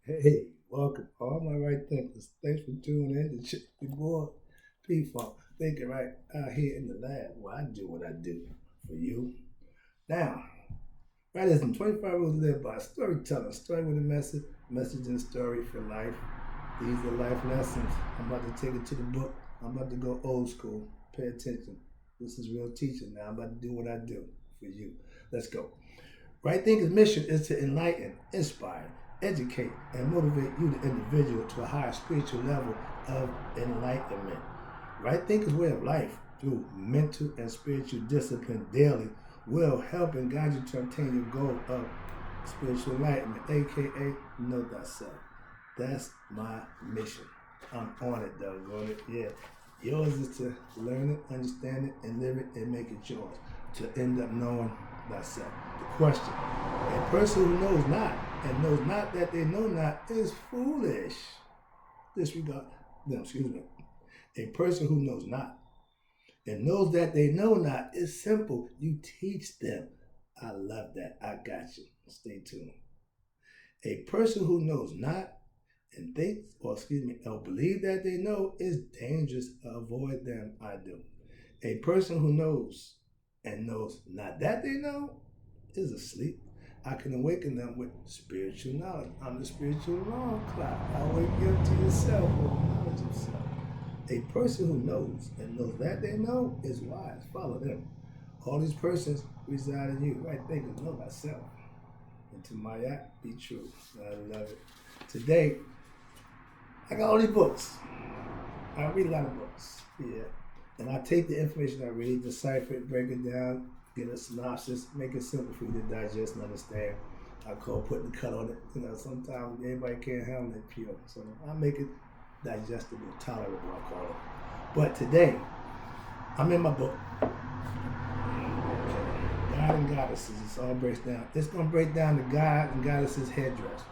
Hey, welcome all my right thinkers. Thanks for tuning in to your boy P-Funk. Thinking right out here in the lab where I do what I do for you. Now, right as in 25 rules to live by storytelling, story with a message, message and story for life. These are life lessons. I'm about to take it to the book. I'm about to go old school. Pay attention. This is real teaching now. I'm about to do what I do for you. Let's go. Right Thinker's mission is to enlighten, inspire, educate, and motivate you, the individual, to a higher spiritual level of enlightenment. Right Thinker's way of life, through mental and spiritual discipline daily, will help and guide you to obtain your goal of spiritual enlightenment, aka know thyself. That's my mission. I'm on it, doggone it. Yeah. Yours is to learn it, understand it, and live it and make it yours. To end up knowing thyself. The question: a person who knows not and knows not that they know not is foolish. Disregard them, excuse me. A person who knows not and knows that they know not is simple. You teach them. I love that. I got you. Stay tuned. A person who knows not and thinks, or excuse me, or believe that they know is dangerous. Avoid them. I do. A person who knows and knows not that they know is asleep. I can awaken them with spiritual knowledge. I'm the spiritual alarm clock. I wake you up to yourself with knowledge of self. A person who knows and knows that they know is wise. Follow them. All these persons reside in you. Right thinking, know thyself. And to my act, be true. I love it. Today, I got all these books. I read a lot of books. Yeah. And I take the information I read, decipher it, break it down, get a synopsis, make it simple for you to digest and understand. I call putting the cut on it. Sometimes everybody can't handle it pure. So I make it digestible, tolerable, I call it. But today, I'm in my book. God and Goddesses. It's all breaks down. It's going to break down the God and Goddesses headdress.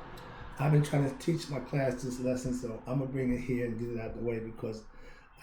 I've been trying to teach my class this lesson, so I'm going to bring it here and get it out of the way because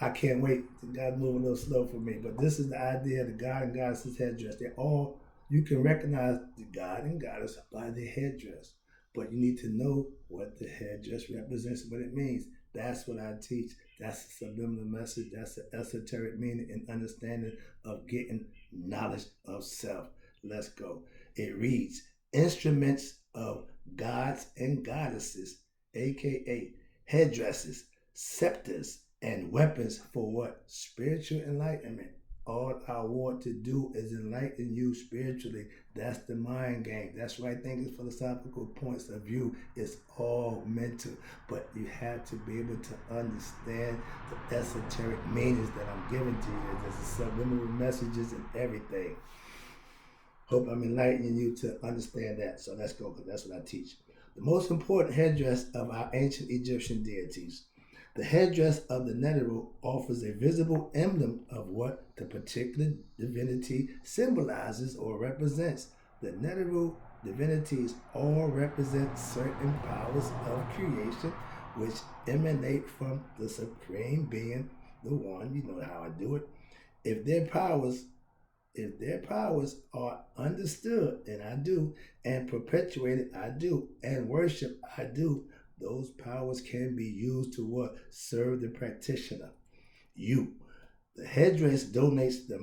I can't wait. God's moving a little slow for me. But this is the idea of the God and Goddesses headdress. They're all, you can recognize the God and Goddess by their headdress. But you need to know what the headdress represents, what it means. That's what I teach. That's the subliminal message. That's the esoteric meaning and understanding of getting knowledge of self. Let's go. It reads, instruments of gods and goddesses, aka headdresses, scepters, and weapons for what? Spiritual enlightenment. All I want to do is enlighten you spiritually. That's the mind game. That's right. Thinking philosophical points of view. It's all mental, but you have to be able to understand the esoteric meanings that I'm giving to you. There's subliminal messages and everything. Hope I'm enlightening you to understand that. So let's go, because that's what I teach. The most important headdress of our ancient Egyptian deities. The headdress of the Neteru offers a visible emblem of what the particular divinity symbolizes or represents. The Neteru divinities all represent certain powers of creation which emanate from the Supreme Being, the One. You know how I do it. If their powers are understood, and I do, and perpetuated, I do, and worship, I do, those powers can be used to what? Serve the practitioner. You. The headdress donates the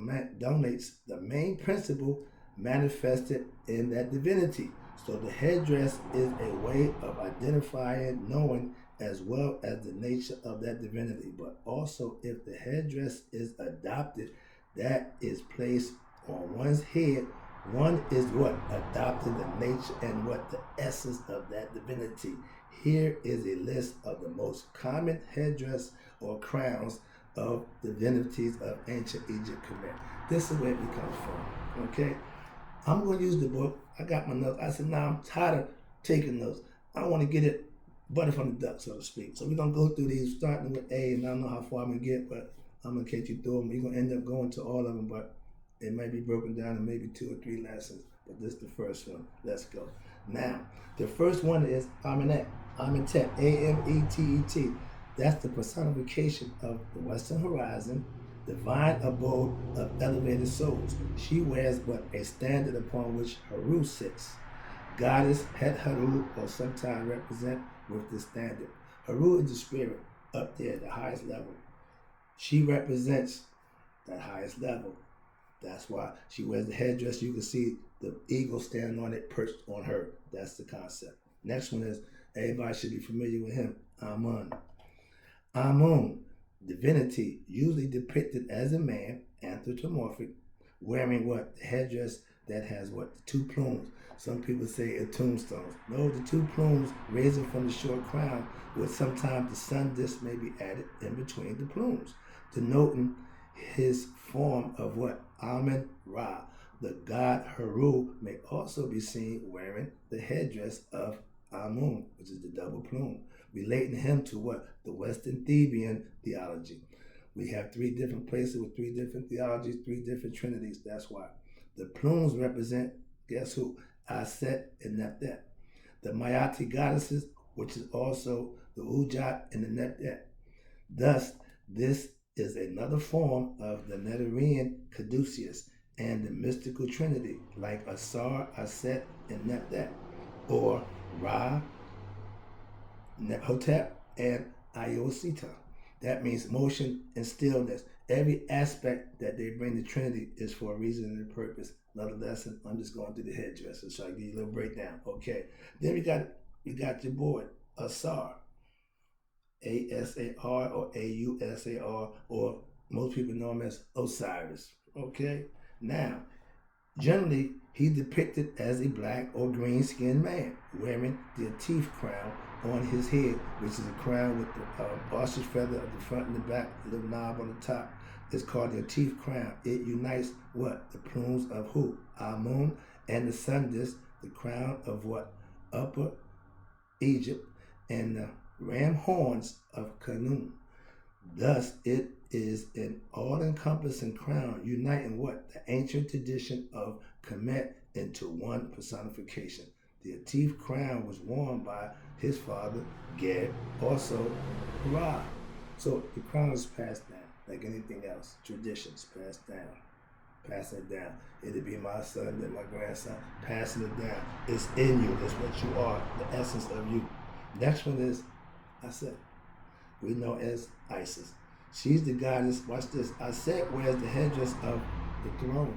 main principle manifested in that divinity. So the headdress is a way of identifying, knowing, as well as the nature of that divinity. But also, if the headdress is adopted, that is placed on one's head, one is what? Adopting the nature and what? The essence of that divinity. Here is a list of the most common headdress or crowns of divinities of ancient Egypt command. This is where it becomes fun. Okay? I'm going to use the book. I got my notes. I said, now I'm tired of taking notes. I want to get it butter from the duck, so to speak. So we're going to go through these, starting with A, and I don't know how far I'm going to get, but I'm going to catch you through them. You're going to end up going to all of them, but it might be broken down in maybe 2 or 3 lessons. But this is the first one. Let's go. Now, the first one is Amenet. Amentet, A-M-E-T-E-T. That's the personification of the Western Horizon, divine abode of elevated souls. She wears but a standard upon which Haru sits. Goddess Het Haru, or sometimes represent with the standard. Haru is the spirit up there at the highest level. She represents that highest level. That's why she wears the headdress. You can see the eagle standing on it, perched on her. That's the concept. Next one is, everybody should be familiar with him, Amun. Amun, divinity, usually depicted as a man, anthropomorphic, wearing what? The headdress that has what? The two plumes. Some people say a tombstone. No, the two plumes raising from the short crown, with sometimes the sun disk may be added in between the plumes, denoting his form of what? Amun Ra. The god Haru may also be seen wearing the headdress of Amun, which is the double plume, relating him to what? The Western Theban theology. We have three different places with three different theologies, three different trinities. That's why. The plumes represent, guess who? Aset and Neptet. The Mayati goddesses, which is also the Ujat and the Neptet. Thus, this is another form of the Netarian Caduceus and the mystical trinity, like Asar, Aset, and Neptet, or Ra, Hotep, and Iosita. That means motion and stillness. Every aspect that they bring to Trinity is for a reason and a purpose. Another lesson. I'm just going through the headdresses, so I give you a little breakdown. Okay. Then we got your boy, Asar. A-S-A-R or A-U-S-A-R, or most people know him as Osiris. Okay? Now, generally, he's depicted as a black or green-skinned man wearing the teeth crown on his head, which is a crown with the ostrich feather at the front and the back, a little knob on the top. It's called the teeth crown. It unites what? The plumes of who? Amun, and the sun disk, the crown of what? Upper Egypt, and the ram horns of Canaan. Thus, it is an all-encompassing crown, uniting what? The ancient tradition of Kemet into one personification. The Atif crown was worn by his father, Geb, also Ra. So the crown is passed down, like anything else. Traditions passed down. Passing it down. It'll be my son, then my grandson, passing it down. It's in you. It's what you are, the essence of you. Next one is Aset. We know as Isis. She's the goddess. Watch this. Aset wears the headdress of the throne.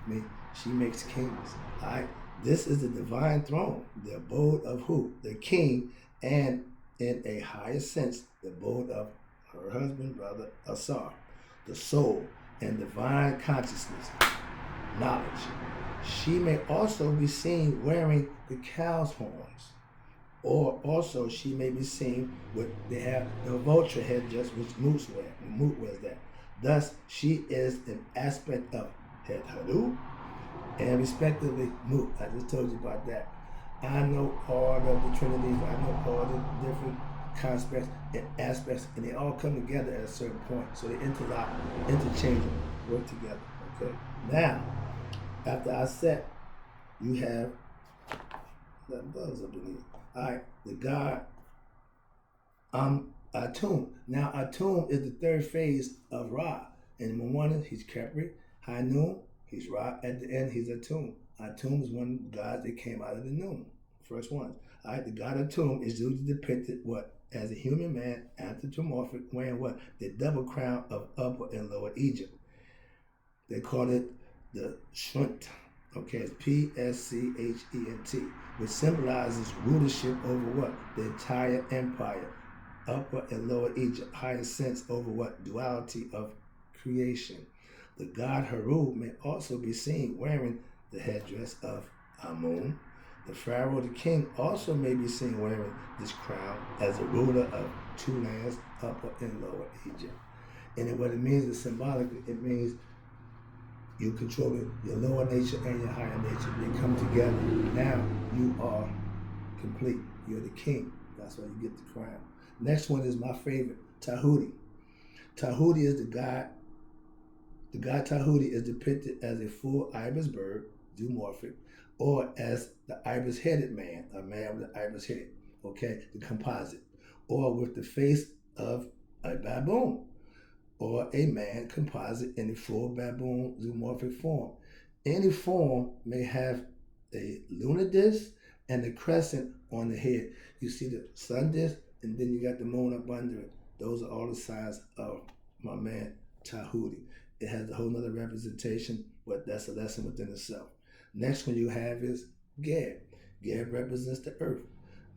I mean, she makes kings. All right. This is the divine throne, the abode of who? The king, and in a higher sense, the abode of her husband, brother, Asar, the soul and divine consciousness, knowledge. She may also be seen wearing the cow's horns, or also she may be seen with, they have the vulture headdress, which Mut wears that. Thus, she is an aspect of Het Haru and respectively Mut. I just told you about that. I know all of the trinities, I know all the different aspects, and they all come together at a certain point. So they interlock, interchange, work together. Okay. Now, after I set, you have that buzz up in here. All right, the god Atum. Now Atum is the third phase of Ra. In the morning, he's Khepri. High noon, he's Ra. At the end, he's Atum. Atum is one of the gods that came out of the noon. First one. All right, the god Atum is usually depicted what? As a human man, anthropomorphic, wearing what? The double crown of Upper and Lower Egypt. They call it the Shunt. Okay, it's P-S-C-H-E-N-T, which symbolizes rulership over what? The entire empire. Upper and Lower Egypt, higher sense over what? Duality of creation. The god Haru may also be seen wearing the headdress of Amun. The pharaoh, the king, also may be seen wearing this crown as a ruler of two lands, Upper and Lower Egypt. And what it means is symbolically, it means you control your lower nature and your higher nature. They come together. Now you are complete. You're the king. That's why you get the crown. Next one is my favorite, Tahuti. Tahuti is the god. The god Tahuti is depicted as a full ibis bird, zoomorphic, or as the ibis-headed man, a man with an ibis head, okay, the composite, or with the face of a baboon, or a man composite in a full baboon zoomorphic form. Any form may have a lunar disc and a crescent on the head. You see the sun disc, and then you got the moon up under it. Those are all the signs of my man Tahuti. It has a whole nother representation, but that's a lesson within itself. Next one you have is Gab. Gab represents the earth.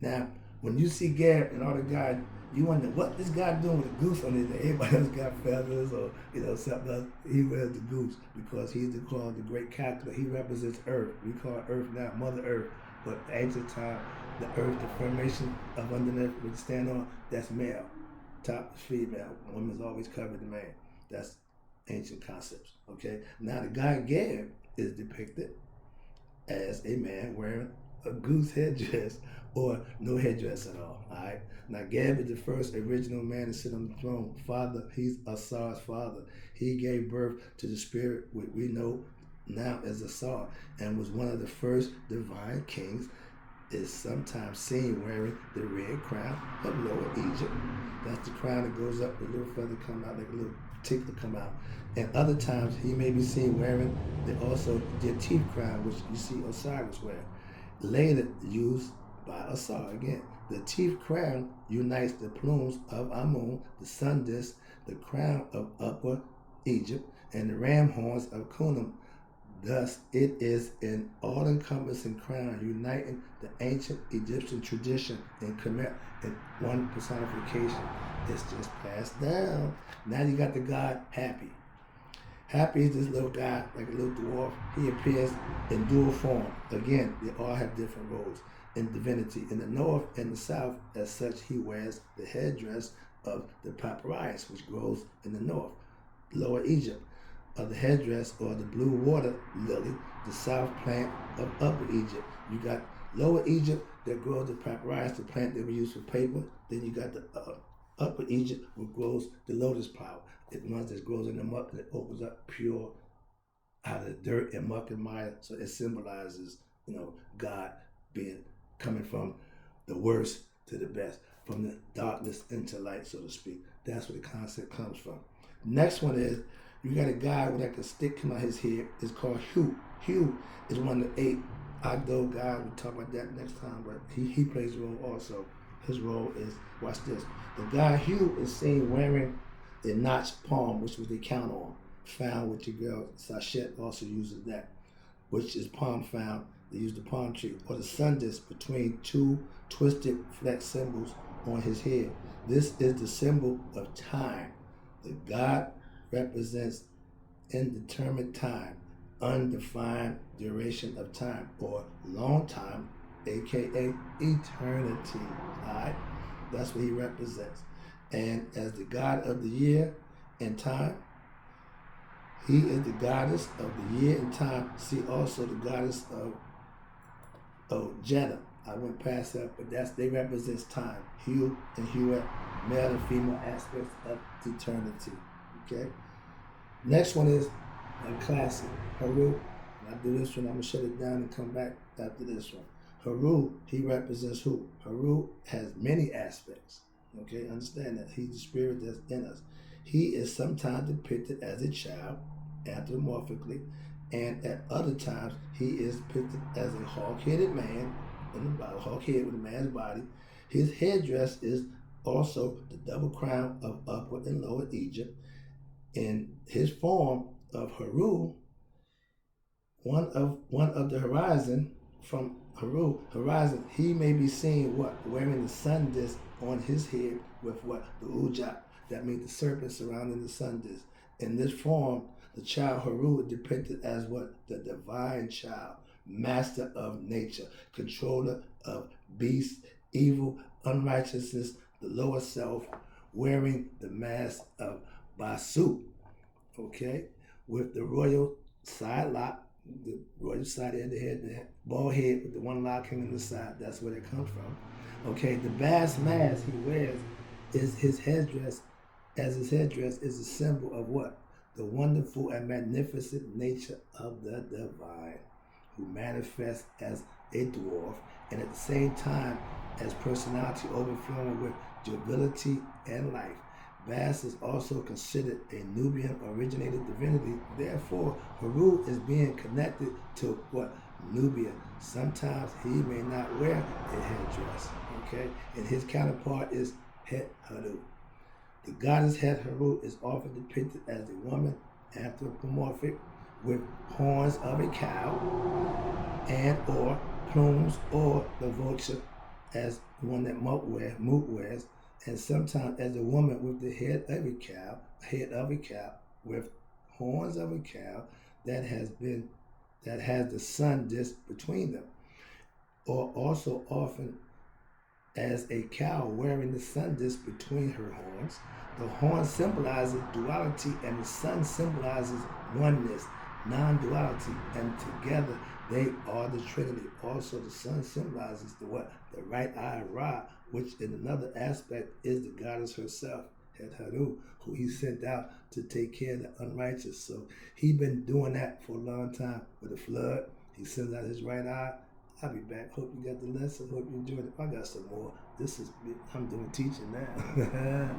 Now, when you see Gab and all the guys, you wonder what this guy doing with a goose on his head. Everybody else got feathers or something else. He wears the goose because he's called the great calculator. He represents Earth. We call Earth now Mother Earth, but ancient time, the Earth, the formation of underneath we stand on, that's male. Top is female. Woman's always covered the man. That's ancient concepts. Okay. Now the guy Gab is depicted as a man wearing a goose headdress or no headdress at all. All right. Now Gab is the first original man to sit on the throne. Father, he's Asar's father. He gave birth to the spirit we know now as Asar, and was one of the first divine kings. Is sometimes seen wearing the red crown of Lower Egypt. That's the crown that goes up, the little feather come out, like a little tickler come out. And other times he may be seen wearing the teeth crown, which you see Osiris wear. Later used by Asar again. The teeth crown unites the plumes of Amun, the sun disk, the crown of Upper Egypt, and the ram horns of Kunum. Thus, it is an all-encompassing crown uniting the ancient Egyptian tradition in Khmer in one personification. It's just passed down. Now you got the god Happy. Happy is this little guy, like a little dwarf. He appears in dual form. Again, they all have different roles in divinity. In the north and the south, as such, he wears the headdress of the papyrus, which grows in the north. Lower Egypt, of the headdress or the blue water lily, the south plant of Upper Egypt. You got Lower Egypt that grows the papyrus, the plant that we use for paper. Then you got the Upper Egypt which grows the lotus flower. It's one that grows in the muck and it opens up pure out of the dirt and muck and mire. So it symbolizes, God coming from the worst to the best, from the darkness into light, so to speak. That's where the concept comes from. Next one is, you got a guy with like a stick come out his head. It's called Hugh. Hugh is one of the 8 Agdo guys. We'll talk about that next time, but he plays a role also. His role is, watch this. The guy Hugh is seen wearing a notched palm, which was the count on. Found with your girl Sachet also uses that, which is palm found. They use the palm tree or the sun disk between 2 twisted flex symbols on his head. This is the symbol of time. The god represents indeterminate time, undefined duration of time, or long time, aka eternity. All right, that's what he represents. And as the god of the year and time, he is the goddess of the year and time. See also the goddess of Jeddah. I went past that, but they represents time. Hugh and Huet, male and female aspects of eternity. Okay. Next one is a classic, Haru. When I do this one, I'm gonna shut it down and come back after this one. Haru, he represents who? Haru has many aspects. Okay, understand that he's the spirit that's in us. He is sometimes depicted as a child, anthropomorphically, and at other times he is depicted as a hawk-headed man in the body, hawk-head with a man's body. His headdress is also the double crown of Upper and Lower Egypt. In his form of Haru, one of the horizon, from horizon, he may be seen wearing the sun disk on his head with the ujat, that means the serpent surrounding the sun disk. In this form, the child Haru is depicted as the divine child, master of nature, controller of beasts, evil, unrighteousness, the lower self, wearing the mask of Basu, okay, with the royal side lock, the royal side of the head, the bald head with the one lock hanging on the side. That's where it comes from. Okay, the bass mask he wears is his headdress, as his headdress is a symbol of the wonderful and magnificent nature of the divine, who manifests as a dwarf and at the same time as personality overflowing with joviality and life. Bas is also considered a Nubian originated divinity. Therefore, Haru is being connected to Nubia. Sometimes he may not wear a headdress, okay? And his counterpart is Headdresses. The goddess Headdresses is often depicted as a woman anthropomorphic with horns of a cow and or plumes, or the vulture as one that Moot wears, and sometimes as a woman with the head of a cow with horns of a cow that has the sun disk between them, or also often as a cow wearing the sun disk between her horns. The horn symbolizes duality and the sun symbolizes oneness, non-duality, and together they are the Trinity. Also, the sun symbolizes the right eye Ra, which in another aspect is the goddess herself, Headdresses, who he sent out to take care of the unrighteous. So he been doing that for a long time. With the flood, he sends out his right eye. I'll be back. Hope you got the lesson. Hope you enjoyed it. I got some more. I'm doing teaching now.